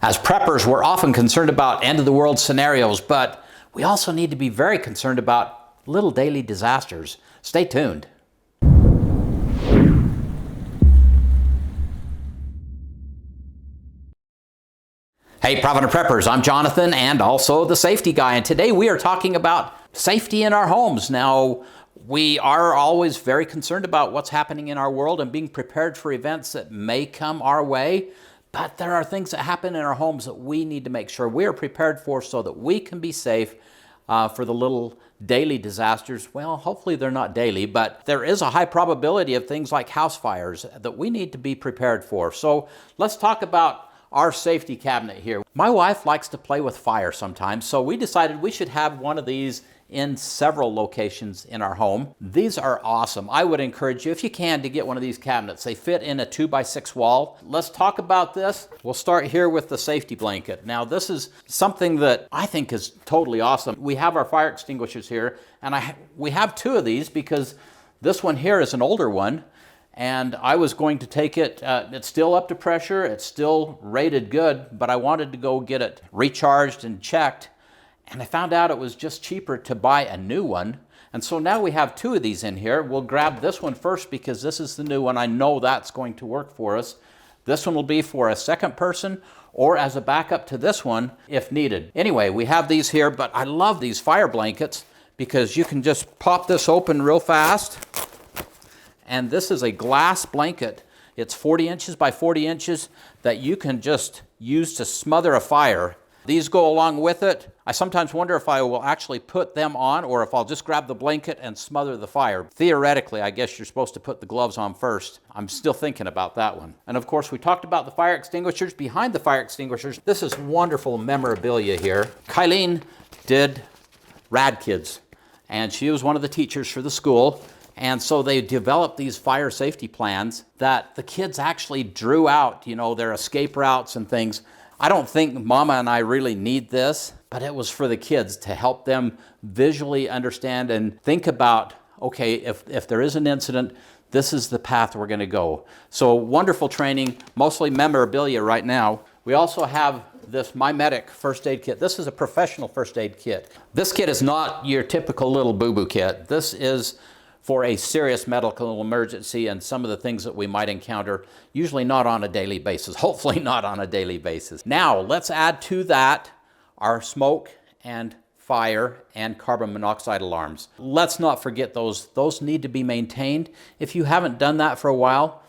As preppers, we're often concerned about end-of-the-world scenarios, but we also need to be very concerned about little daily disasters. Stay tuned. Hey, Provident Preppers, I'm Jonathan and also the safety guy, and today we are talking about safety in our homes. Now, we are always very concerned about what's happening in our world and being prepared for events that may come our way. But there are things that happen in our homes that we need to make sure we are prepared for so that we can be safe for the little daily disasters. Well, hopefully they're not daily, but there is a high probability of things like house fires that we need to be prepared for. So let's talk about our safety cabinet here. My wife likes to play with fire sometimes, so we decided we should have one of these in several locations in our home. These are awesome. I would encourage you, if you can, to get one of these cabinets. They fit in a 2x6 wall. Let's talk about this. We'll start here with the safety blanket. Now, this is something that I think is totally awesome. We have our fire extinguishers here, and we have two of these because this one here is an older one, and I was going to take it, it's still up to pressure, it's still rated good, but I wanted to go get it recharged and checked. And I found out it was just cheaper to buy a new one. And so now we have two of these in here. We'll grab this one first because this is the new one. I know that's going to work for us. This one will be for a second person or as a backup to this one if needed. Anyway, we have these here, but I love these fire blankets because you can just pop this open real fast. And this is a glass blanket. It's 40 inches by 40 inches that you can just use to smother a fire. These go along with it. I sometimes wonder if I will actually put them on or if I'll just grab the blanket and smother the fire. Theoretically, I guess you're supposed to put the gloves on first. I'm still thinking about that one. And of course, we talked about the fire extinguishers. Behind the fire extinguishers, this is wonderful memorabilia here. Kylene did Rad Kids, and she was one of the teachers for the school. And so they developed these fire safety plans that the kids actually drew out, you know, their escape routes and things. I don't think Mama and I really need this, but it was for the kids to help them visually understand and think about, okay, if there is an incident, this is the path we're going to go. So wonderful training, mostly memorabilia right now. We also have this My Medic first aid kit. This is a professional first aid kit. This kit is not your typical little boo-boo kit. This is for a serious medical emergency and some of the things that we might encounter, usually not on a daily basis, hopefully not on a daily basis. Now, let's add to that our smoke and fire and carbon monoxide alarms. Let's not forget those. Those need to be maintained. If you haven't done that for a while,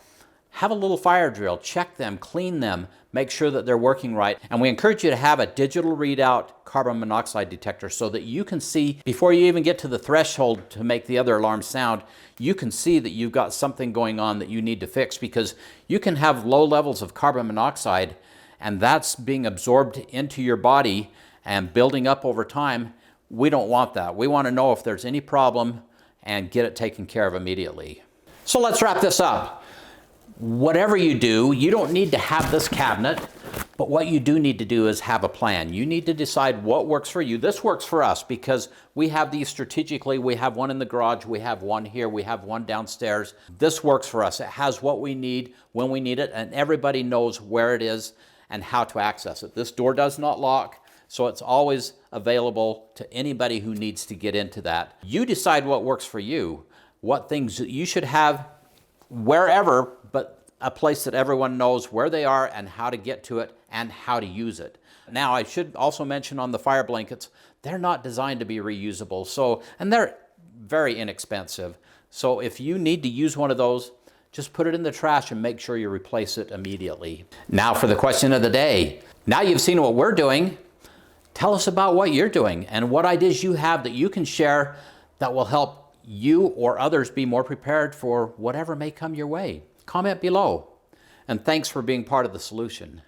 have a little fire drill, check them, clean them, make sure that they're working right. And we encourage you to have a digital readout carbon monoxide detector so that you can see, before you even get to the threshold to make the other alarm sound, you can see that you've got something going on that you need to fix, because you can have low levels of carbon monoxide and that's being absorbed into your body and building up over time. We don't want that. We want to know if there's any problem and get it taken care of immediately. So let's wrap this up. Whatever you do, you don't need to have this cabinet, but what you do need to do is have a plan. You need to decide what works for you. This works for us because we have these strategically. We have one in the garage, we have one here, we have one downstairs. This works for us. It has what we need when we need it, and everybody knows where it is and how to access it. This door does not lock, so it's always available to anybody who needs to get into that. You decide what works for you, what things you should have wherever, but a place that everyone knows where they are and how to get to it and how to use it. Now, I should also mention on the fire blankets, they're not designed to be reusable, and they're very inexpensive. So if you need to use one of those, just put it in the trash and make sure you replace it immediately. Now for the question of the day. Now you've seen what we're doing, tell us about what you're doing and what ideas you have that you can share that will help you or others be more prepared for whatever may come your way. Comment below. And thanks for being part of the solution.